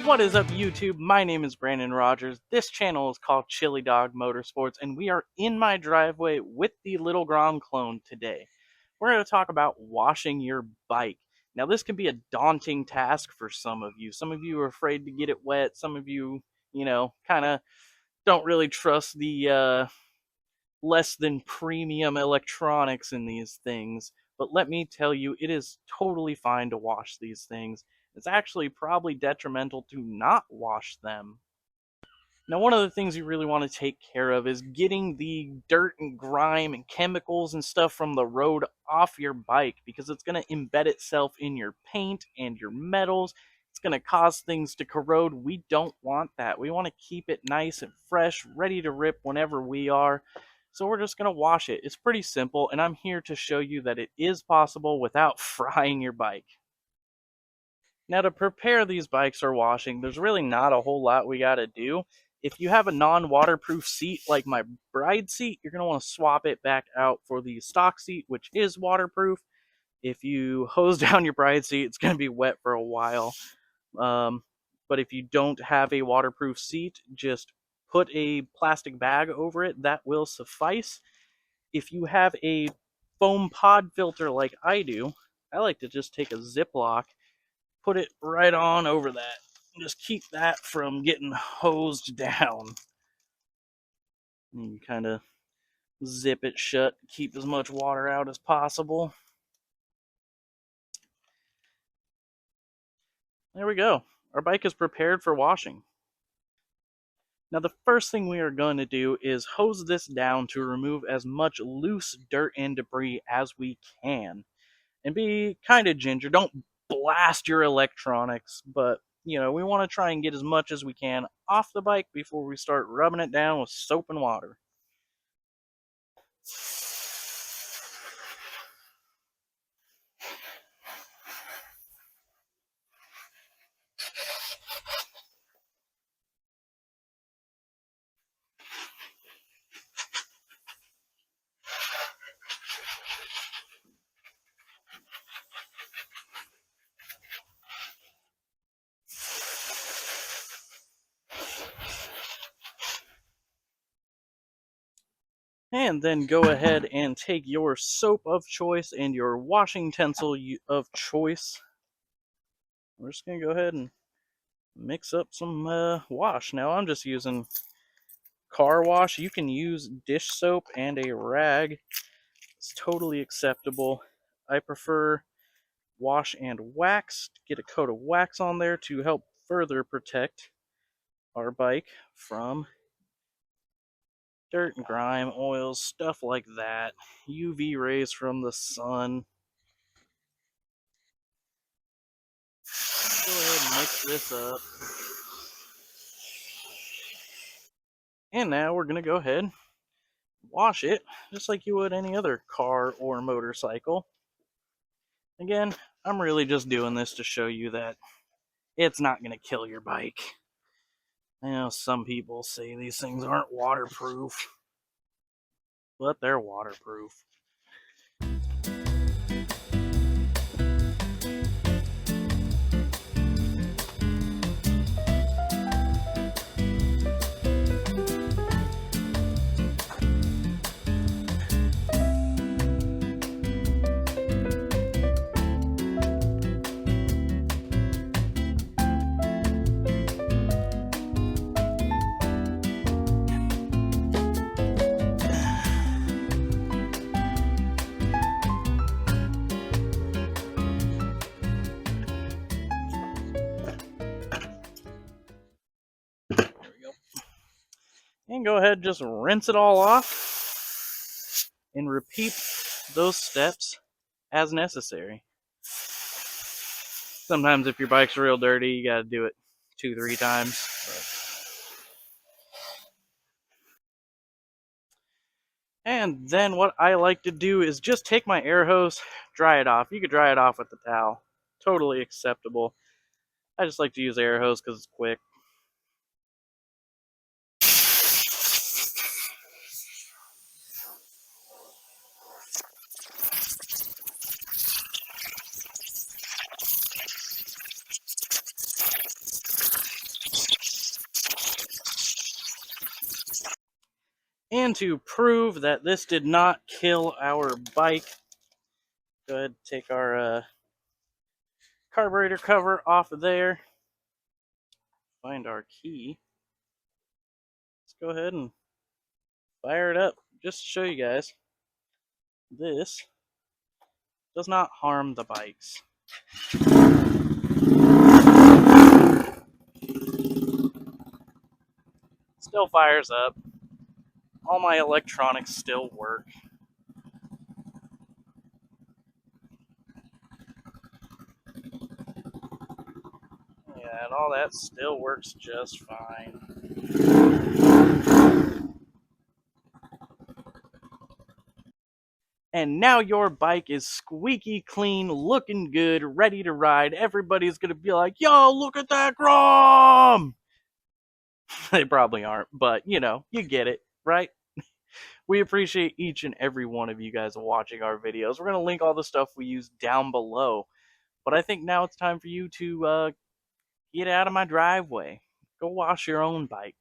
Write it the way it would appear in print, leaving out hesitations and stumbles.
What is up, YouTube? My name is Brandon Rogers. This channel is called Chili Dog Motorsports, and we are in my driveway with the little Grom clone today. We're going to talk about washing your bike. Now, this can be a daunting task for some of you. Some of you are afraid to get it wet. Some of you, kind of don't really trust the less than premium electronics in these things. But let me tell you, it is totally fine to wash these things. It's actually probably detrimental to not wash them. Now, one of the things you really want to take care of is getting the dirt and grime and chemicals and stuff from the road off your bike, because it's going to embed itself in your paint and your metals. It's going to cause things to corrode. We don't want that. We want to keep it nice and fresh, ready to rip whenever we are. So we're just going to wash it. It's pretty simple, and I'm here to show you that it is possible without frying your bike. Now, to prepare these bikes for washing, there's really not a whole lot we got to do. If you have a non-waterproof seat like my bride seat, you're going to want to swap it back out for the stock seat, which is waterproof. If you hose down your bride seat, it's going to be wet for a while. But if you don't have a waterproof seat, just put a plastic bag over it. That will suffice. If you have a foam pod filter like I do, I like to just take a Ziploc, put it right on over that, and just keep that from getting hosed down. And you kind of zip it shut, keep as much water out as possible. There we go. Our bike is prepared for washing. Now, the first thing we are going to do is hose this down to remove as much loose dirt and debris as we can. And be kind of ginger. Don't blast your electronics, but we want to try and get as much as we can off the bike before we start rubbing it down with soap and water. And then go ahead and take your soap of choice and your washing utensil of choice. We're just going to go ahead and mix up some wash. Now, I'm just using car wash. You can use dish soap and a rag. It's totally acceptable. I prefer wash and wax. Get a coat of wax on there to help further protect our bike from dirt and grime, oils, stuff like that. UV rays from the sun. Go ahead and mix this up. And now we're going to go ahead and wash it just like you would any other car or motorcycle. Again, I'm really just doing this to show you that it's not going to kill your bike. I know some people say these things aren't waterproof, but they're waterproof. And go ahead and just rinse it all off and repeat those steps as necessary. Sometimes if your bike's real dirty, you got to do it 2-3 times. And then what I like to do is just take my air hose, dry it off. You could dry it off with the towel. Totally acceptable. I just like to use air hose because it's quick. And to prove that this did not kill our bike, go ahead and take our carburetor cover off of there. Find our key. Let's go ahead and fire it up just to show you guys. This does not harm the bikes. Still fires up. All my electronics still work. Yeah, and all that still works just fine. And now your bike is squeaky clean, looking good, ready to ride. Everybody's gonna be like, yo, look at that Grom! They probably aren't, but you know, you get it, right? We appreciate each and every one of you guys watching our videos. We're gonna link all the stuff we use down below. But I think now it's time for you to get out of my driveway. Go wash your own bike.